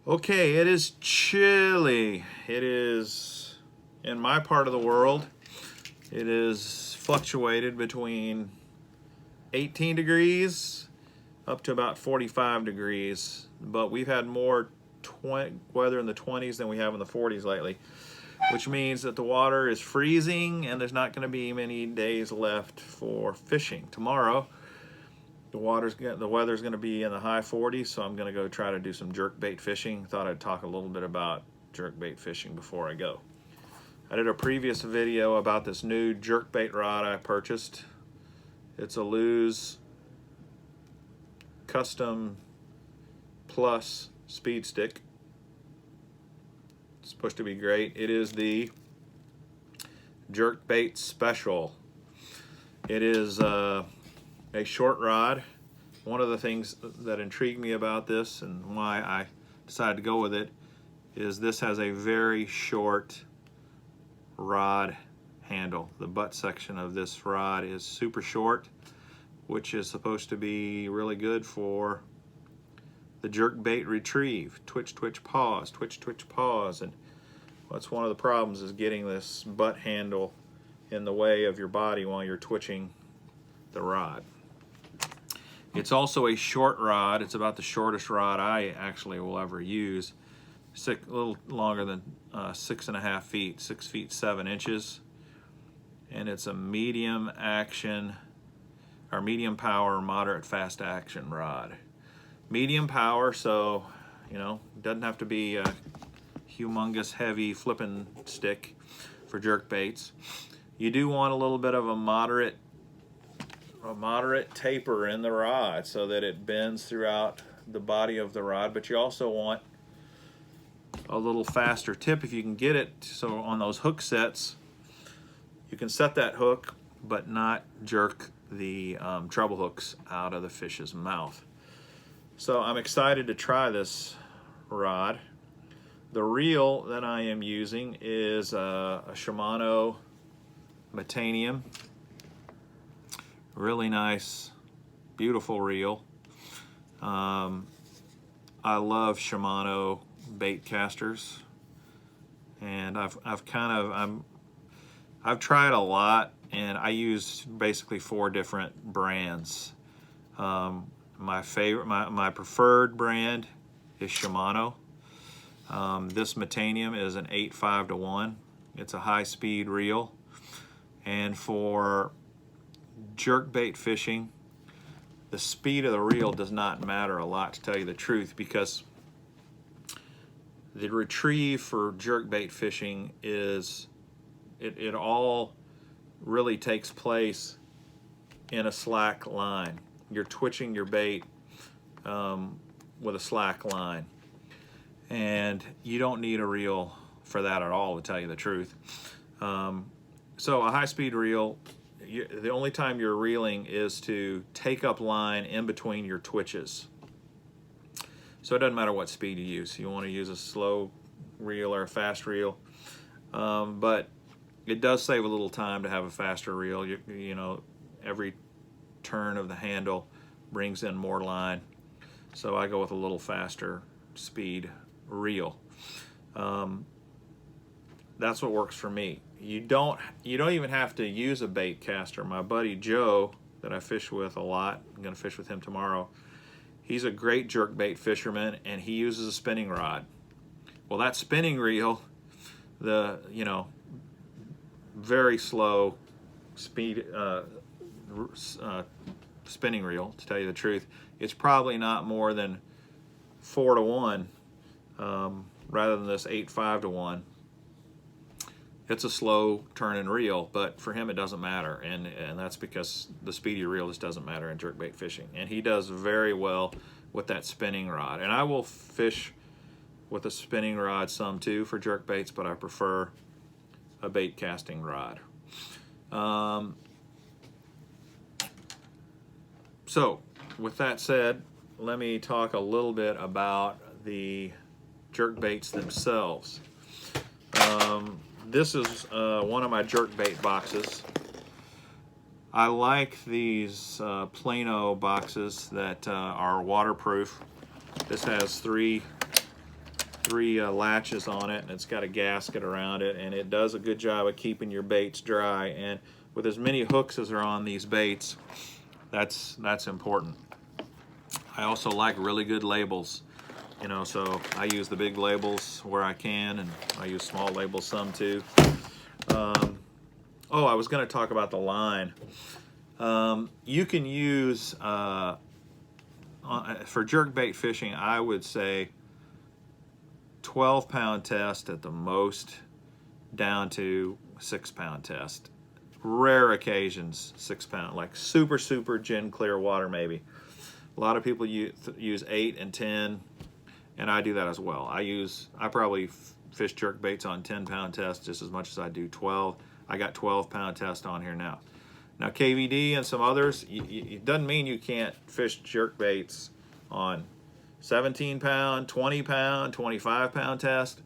Okay, it is chilly. It is, in my part of the world, it is fluctuated between 18 degrees up to about 45 degrees, but we've had more weather in the 20s than we have in the 40s lately, which means that the water is freezing and there's not going to be many days left for fishing. Tomorrow, the weather's going to be in the high 40s, so I'm going to go try to do some jerkbait fishing. Thought I'd talk a little bit about jerkbait fishing before I go. I did a previous video about this new jerkbait rod I purchased. It's a Lew's Custom Plus speed stick. It's supposed to be great. It is the Jerkbait Special. It is a short rod. One of the things that intrigued me about this and why I decided to go with it is this has a very short rod handle. The butt section of this rod is super short, which is supposed to be really good for the jerkbait retrieve. Twitch, twitch, pause, twitch, twitch, pause. And that's one of the problems, is getting this butt handle in the way of your body while you're twitching the rod. It's also a short rod. It's about the shortest rod I actually will ever use. A little longer than 6.5 feet, 6 feet 7 inches. And it's a medium action, or medium power, moderate fast action rod. Medium power, so doesn't have to be a humongous heavy flipping stick for jerk baits. You do want a little bit of a moderate taper in the rod so that it bends throughout the body of the rod, but you also want a little faster tip if you can get it. So on those hook sets, you can set that hook but not jerk the treble hooks out of the fish's mouth. So I'm excited to try this rod. The reel that I am using is a Shimano Metanium. Really nice, beautiful reel. I love Shimano bait casters, and I've tried a lot, and I use basically 4 different brands. My preferred brand is Shimano. This Metanium is an 8.5-to-1. It's a high-speed reel, and for jerkbait fishing, the speed of the reel does not matter a lot, to tell you the truth, because the retrieve for jerkbait fishing is it all really takes place in a slack line. You're twitching your bait with a slack line, and you don't need a reel for that at all, to tell you the truth. So a high-speed reel, the only time you're reeling is to take up line in between your twitches. So it doesn't matter what speed you use. You want to use a slow reel or a fast reel, but it does save a little time to have a faster reel. You know, every turn of the handle brings in more line, so I go with a little faster speed reel. That's what works for me. You don't even have to use a bait caster. My buddy Joe, that I fish with a lot, I'm going to fish with him tomorrow, he's a great jerkbait fisherman, and he uses a spinning rod. Well, that spinning reel, very slow speed spinning reel, to tell you the truth, it's probably not more than 4-to-1 rather than this 8.5-to-1. It's a slow turning reel, but for him it doesn't matter, and that's because the speedy reel just doesn't matter in jerkbait fishing. And he does very well with that spinning rod. And I will fish with a spinning rod some too for jerkbaits, but I prefer a bait casting rod. So with that said, let me talk a little bit about the jerkbaits themselves. This is one of my jerkbait boxes. I like these Plano boxes that are waterproof. This has 3 three latches on it, and it's got a gasket around it, and it does a good job of keeping your baits dry. And with as many hooks as are on these baits, that's important. I also like really good labels, you know, so I use the big labels where I can, and I use small labels some too. Oh, I was going to talk about the line. You can use, for jerkbait fishing, I would say 12-pound test at the most, down to 6-pound test. Rare occasions 6-pound, like super gin clear water maybe. A lot of people use 8 and 10, and I do that as well. I probably fish jerkbaits on 10-pound test just as much as I do 12. I got 12-pound test on here now. Now KVD and some others, it doesn't mean you can't fish jerkbaits on 17-pound, 20-pound, 25-pound test.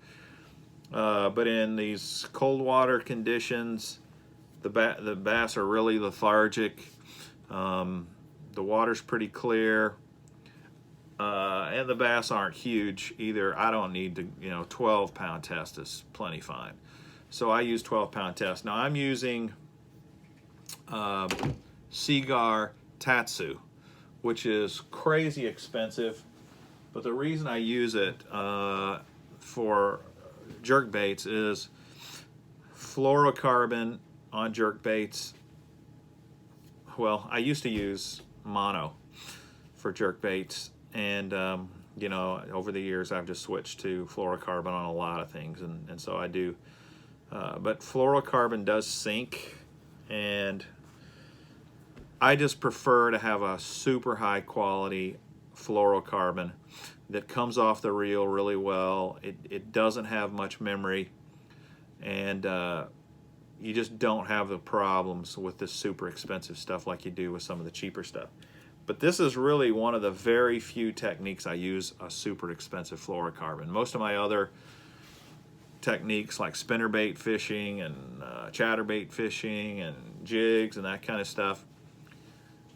But in these cold water conditions, the bass are really lethargic. The water's pretty clear, and the bass aren't huge either. I don't need to, 12-pound test is plenty fine. So I use 12-pound test. Now I'm using Seagar Tatsu, which is crazy expensive. But the reason I use it for jerkbaits is fluorocarbon on jerkbaits. Well, I used to use mono for jerkbaits, and over the years I've just switched to fluorocarbon on a lot of things, and so I do. But fluorocarbon does sink, and I just prefer to have a super high quality fluorocarbon that comes off the reel really well. It doesn't have much memory, and you just don't have the problems with this super expensive stuff like you do with some of the cheaper stuff. But this is really one of the very few techniques I use a super expensive fluorocarbon. Most of my other techniques like spinnerbait fishing and chatterbait fishing and jigs and that kind of stuff,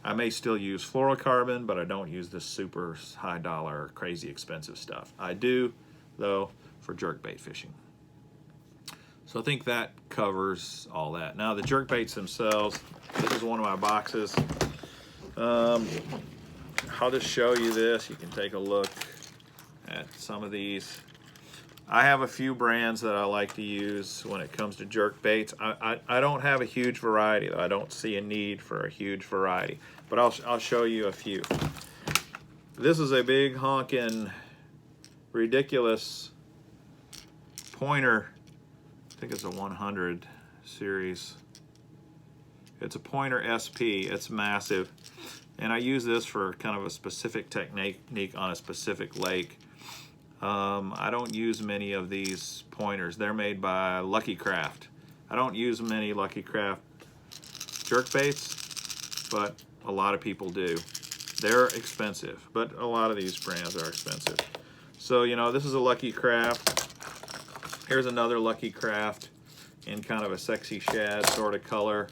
I may still use fluorocarbon, but I don't use this super high dollar, crazy expensive stuff. I do, though, for jerkbait fishing. So I think that covers all that. Now the jerkbaits themselves, this is one of my boxes. I'll just show you this. You can take a look at some of these. I have a few brands that I like to use when it comes to jerkbaits. I don't have a huge variety, though. I don't see a need for a huge variety, but I'll show you a few. This is a big honkin' ridiculous pointer. I think it's a 100 series. It's a pointer SP. It's massive, and I use this for kind of a specific technique on a specific lake. I don't use many of these pointers. They're made by Lucky Craft. I don't use many Lucky Craft jerkbaits, but a lot of people do. They're expensive, but a lot of these brands are expensive. So, this is a Lucky Craft. Here's another Lucky Craft in kind of a sexy shad sort of color.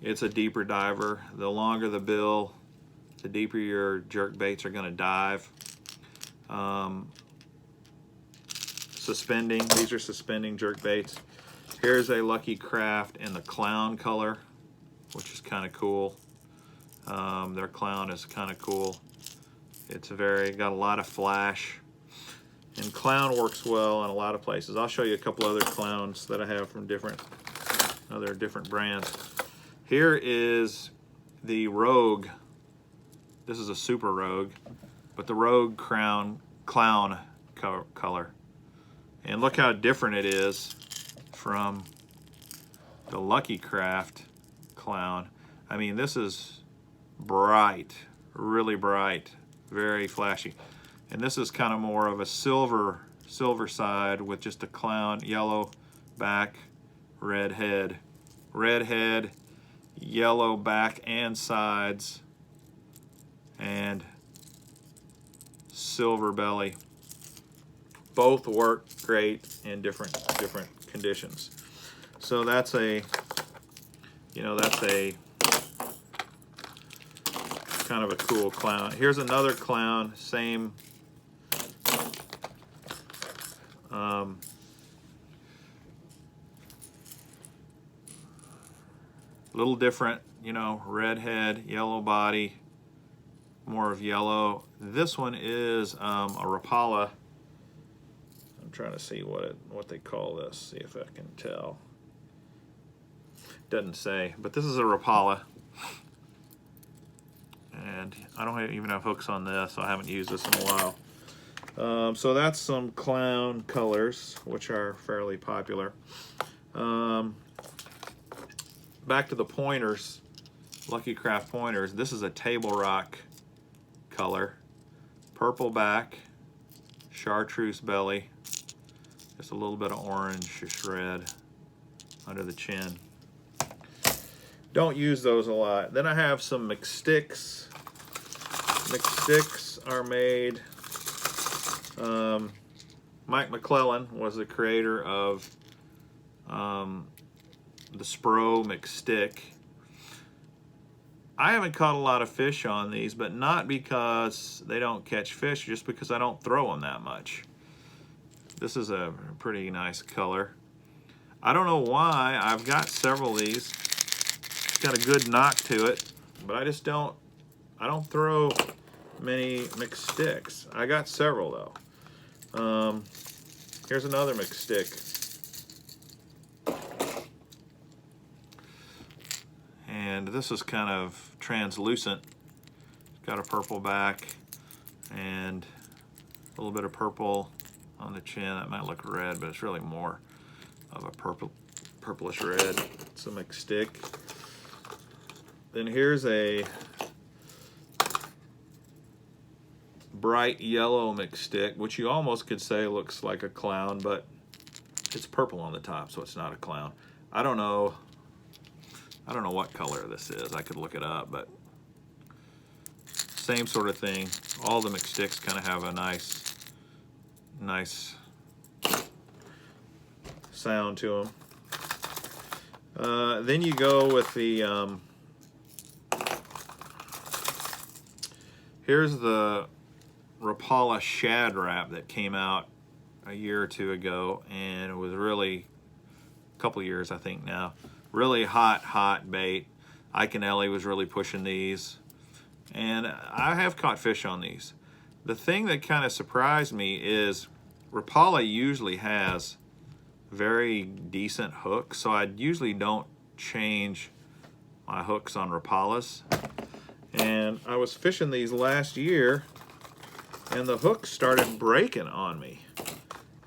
It's a deeper diver. The longer the bill, the deeper your jerkbaits are going to dive. Suspending, these are suspending jerkbaits. Here's a Lucky Craft in the clown color, which is kind of cool. Their clown is kind of cool. It's got a lot of flash, and clown works well in a lot of places. I'll show you a couple other clowns that I have from different brands. Here is the Rogue. This is a Super Rogue, but the Rogue clown color. And look how different it is from the Lucky Craft clown. I mean, this is bright, really bright, very flashy. And this is kind of more of a silver side with just a clown, yellow back, red head. Red head, yellow back and sides, and silver belly. Both work great in different conditions. So that's a kind of a cool clown. Here's another clown, same A little different, you know, red head, yellow body, more of yellow. This one is a Rapala. I'm trying to see what they call this, see if I can tell. Doesn't say, but this is a Rapala. And I don't even have hooks on this, so I haven't used this in a while. So that's some Clunn colors, which are fairly popular. Back to the pointers, Lucky Craft pointers. This is a Table Rock color. Purple back, chartreuse belly, just a little bit of orange red under the chin. Don't use those a lot. Then I have some McSticks. McSticks are made, Mike McClellan was the creator of the Spro McStick. I haven't caught a lot of fish on these, but not because they don't catch fish, just because I don't throw them that much. This is a pretty nice color. I don't know why. I've got several of these. It's got a good knock to it, but I don't throw many McSticks. I got several though. Here's another McStick. And this is kind of translucent. It's got a purple back and a little bit of purple on the chin. That might look red, but it's really more of a purplish red. It's a McStick. Then here's a bright yellow McStick, which you almost could say looks like a clown, but it's purple on the top, so it's not a clown. I don't know what color this is. I could look it up, but same sort of thing. All the McSticks kind of have a nice sound to them. Then you go with the here's the Rapala Shad Wrap that came out a year or two ago, and it was really a couple years, I think now. Really hot bait. Ike and Ellie was really pushing these, and I have caught fish on these. The thing that kind of surprised me is Rapala usually has very decent hooks, so I usually don't change my hooks on Rapalas. And I was fishing these last year, and the hooks started breaking on me.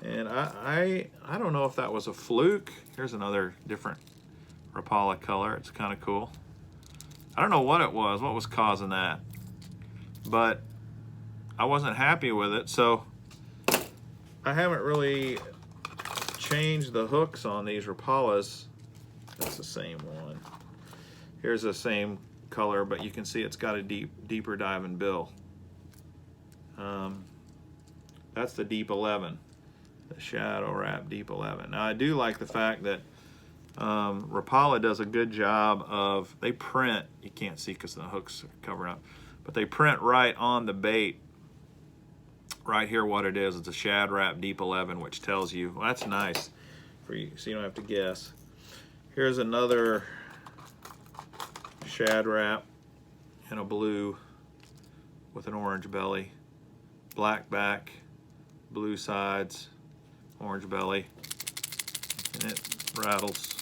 And I don't know if that was a fluke. Here's another different Rapala color. It's kind of cool. I don't know what it was, what was causing that, but I wasn't happy with it, so I haven't really changed the hooks on these Rapalas. That's the same one. Here's the same color, but you can see it's got a deeper diving bill. That's the Deep 11, the Shadow Wrap Deep 11. Now I do like the fact that Rapala does a good job of, they print, you can't see because the hooks are covered up, but they print right on the bait, right here what it is. It's a Shad Wrap Deep 11, which tells you, well, that's nice for you, so you don't have to guess. Here's another Shad Wrap in a blue with an orange belly, black back, blue sides, orange belly, and it rattles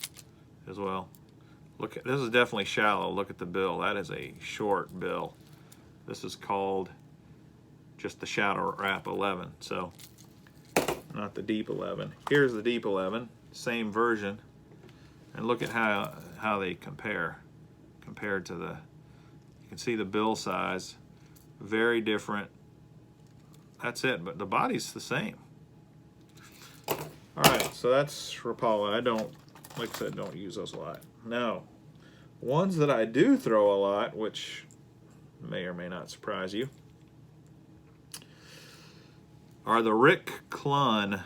as well. Look, this is definitely shallow. Look at the bill. That is a short bill. This is called just the Shadow Wrap 11, so not the Deep 11. Here's the Deep 11, same version, and look at how they compared to the, you can see the bill size, very different. That's it, but the body's the same. All right, so that's Rapala. I don't, like I said, don't use those a lot. Now, ones that I do throw a lot, which may or may not surprise you, are the Rick Clunn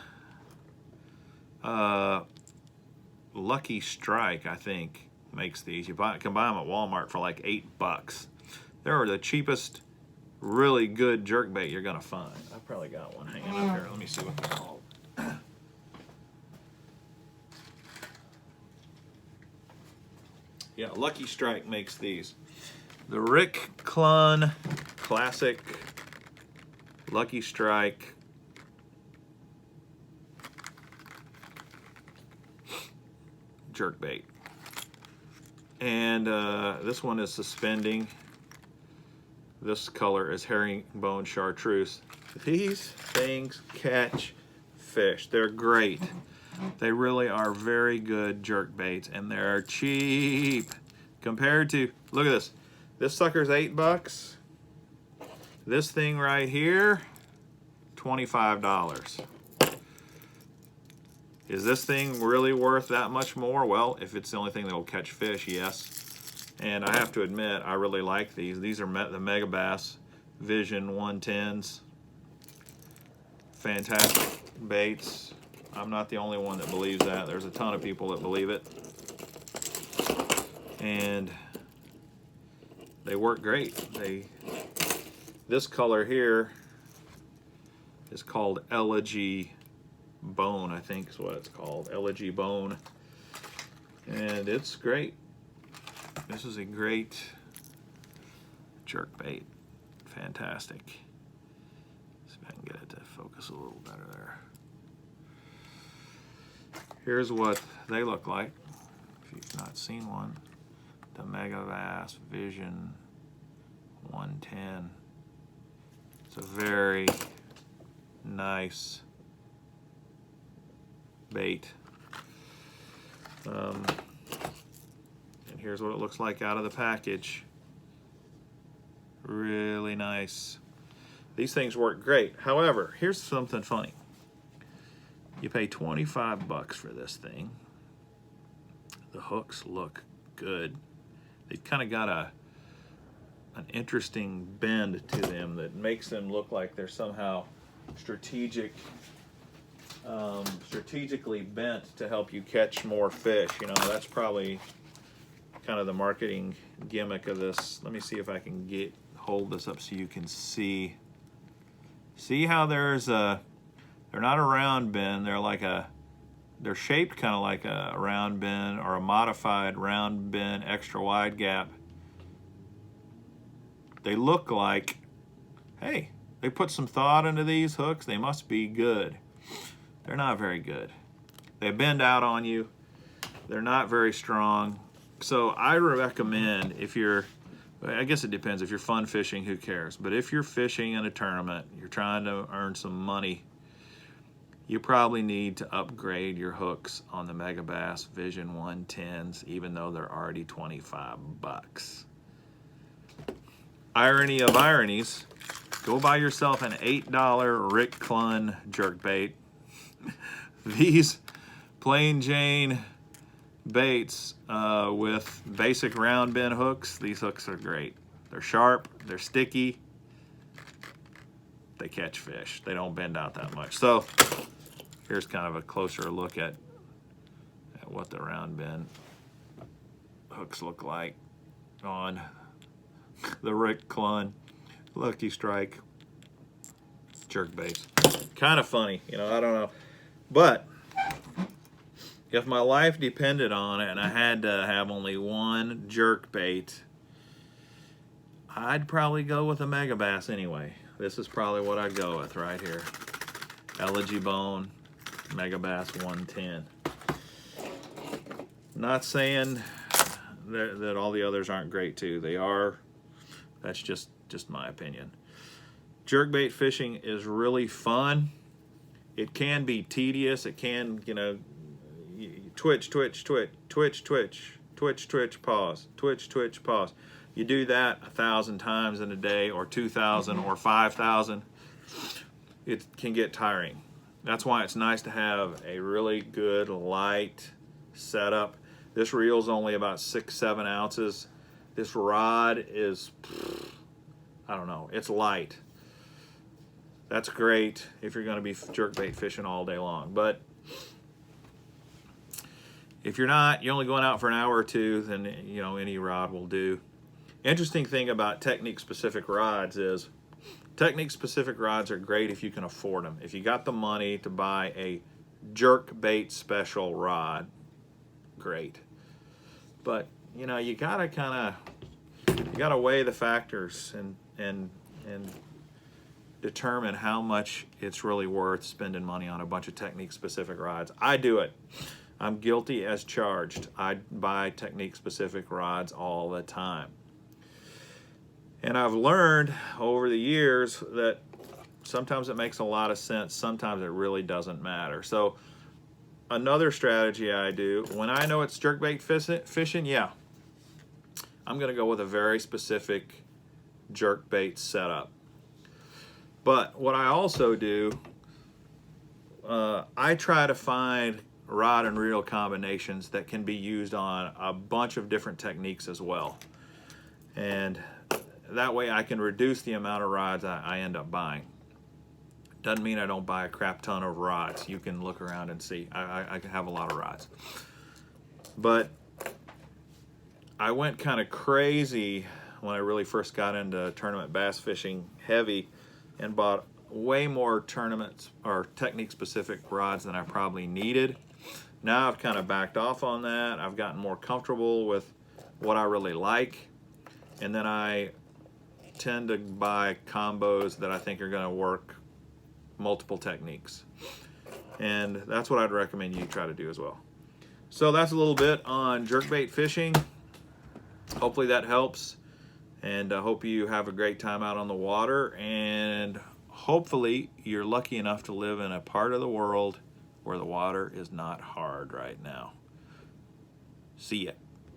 Lucky Strike, I think, makes these. You can buy them at Walmart for like $8. They're the cheapest, really good jerkbait you're gonna find. I've probably got one hanging up here. Let me see what they're called. Yeah, Lucky Strike makes these. The Rick Clunn Classic Lucky Strike jerkbait. And this one is suspending. This color is herringbone chartreuse. These things catch fish. They're great. They really are very good jerk baits, and they're cheap compared to, look at this. This sucker's $8. This thing right here, $25. Is this thing really worth that much more? Well, if it's the only thing that will catch fish, yes. And I have to admit, I really like these. These are the Mega Bass Vision 110s. Fantastic baits. I'm not the only one that believes that. There's a ton of people that believe it. And they work great. This color here is called Elegy Bone, I think is what it's called. Elegy Bone. And it's great. This is a great jerk bait. Fantastic. See if I can get it to focus a little better there. Here's what they look like. If you've not seen one, the Mega Bass Vision 110. It's a very nice bait. And here's what it looks like out of the package. Really nice. These things work great. However, here's something funny. You pay 25 bucks for this thing. The hooks look good. They've kind of got an interesting bend to them that makes them look like they're somehow strategically bent to help you catch more fish. You know, that's probably kind of the marketing gimmick of this. Let me see if I can hold this up so you can see. See how there's a, they're not a round bend, they're shaped kind of like a round bend or a modified round bend extra wide gap. They look like, hey, they put some thought into these hooks, they must be good. They're not very good. They bend out on you. They're not very strong. So I recommend, if you're, I guess it depends. If you're fun fishing, who cares? But if you're fishing in a tournament, you're trying to earn some money, you probably need to upgrade your hooks on the Mega Bass Vision 110s, even though they're already 25 bucks. Irony of ironies, go buy yourself an $8 Rick Clunn jerkbait. These plain Jane baits with basic round bend hooks, these hooks are great. They're sharp, they're sticky, they catch fish. They don't bend out that much. So here's kind of a closer look at what the round bend hooks look like on the Rick Clunn Lucky Strike jerkbaits. Kind of funny, you know, I don't know. But if my life depended on it and I had to have only one jerkbait, I'd probably go with a Mega Bass anyway. This is probably what I'd go with right here. Elegy Bone, Mega Bass 110. Not saying that all the others aren't great too. They are. That's just my opinion. Jerkbait fishing is really fun. It can be tedious. It can, you know, twitch, twitch, twitch, twitch, twitch, twitch, twitch, pause, twitch, twitch, pause. You do that 1,000 times in a day, or 2,000, or 5,000. It can get tiring. That's why it's nice to have a really good light setup. This reel's only about 6-7 ounces. This rod is, I don't know, it's light. That's great if you're going to be jerkbait fishing all day long. But if you're not, you're only going out for an hour or two, then, you know, any rod will do. Interesting thing about technique-specific rods is technique-specific rods are great if you can afford them. If you got the money to buy a jerkbait special rod, great. But, you know, you gotta weigh the factors and determine how much it's really worth spending money on a bunch of technique-specific rods. I do it. I'm guilty as charged. I buy technique-specific rods all the time. And I've learned over the years that sometimes it makes a lot of sense, sometimes it really doesn't matter. So another strategy I do, when I know it's jerkbait fishing, yeah, I'm gonna go with a very specific jerkbait setup. But what I also do, I try to find rod and reel combinations that can be used on a bunch of different techniques as well. And that way I can reduce the amount of rods I end up buying. Doesn't mean I don't buy a crap ton of rods. You can look around and see. I can have a lot of rods. But I went kind of crazy when I really first got into tournament bass fishing heavy and bought way more tournaments or technique specific rods than I probably needed. Now I've kind of backed off on that. I've gotten more comfortable with what I really like. And then I tend to buy combos that I think are going to work multiple techniques. And that's what I'd recommend you try to do as well. So that's a little bit on jerkbait fishing. Hopefully that helps. And I hope you have a great time out on the water. And hopefully you're lucky enough to live in a part of the world where the water is not hard right now. See ya.